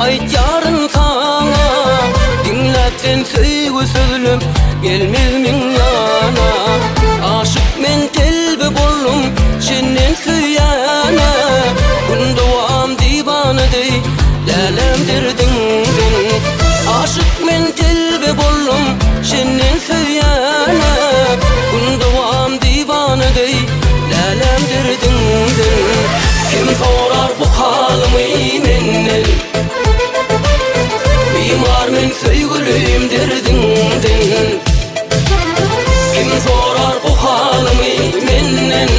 Ayt yarın sana dinletsen söýgü sözlüm gelmezmin yana. Aşık men telbe bollum senden süýana. Gündüwam divana dey lälemdirdin. Aşık men telbe bollum senden süýana. Gündüwam divana dey lälemdirdin. Kim sorar bu halımı menden? Bimar men söýgülüm derdingden. Kim sorar bu halımı menden?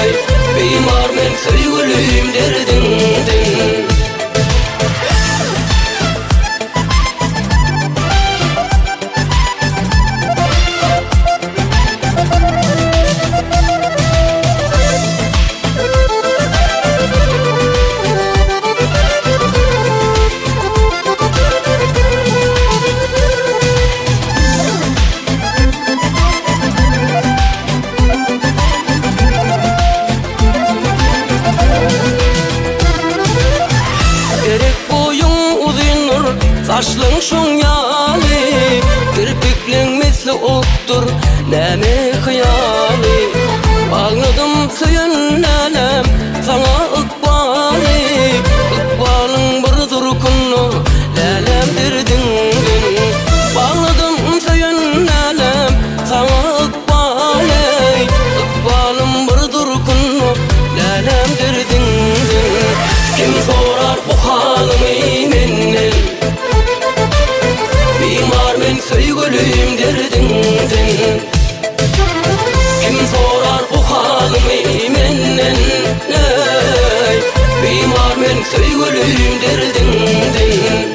Ey, bimar men söýgülüm derdingden. Saçlığın şun yali, kirpikliğin misli oktur, näme hıyali. Bağladım söyünlelem sana ıkbali. Ikbalın bir durkunnu lälemdirdin. Bağladım söyünlelem sana ıkbali. Ikbalın bir durkunnu lälemdirdin. Kim sorar bu halımı menden? Bimar men söýgülüm derdingden. Kim sorar bu halımı menden? Ey, bimar men söýgülüm derdingden.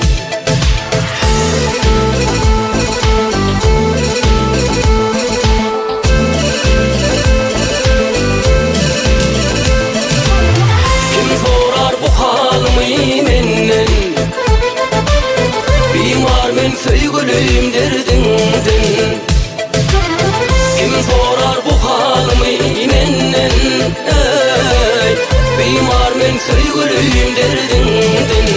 Kim sorar bu halımı menden? Bimar men söýgülüm derdingden. Kim sorar bu halımı menden? Ey, bimar men söýgülüm derdingden.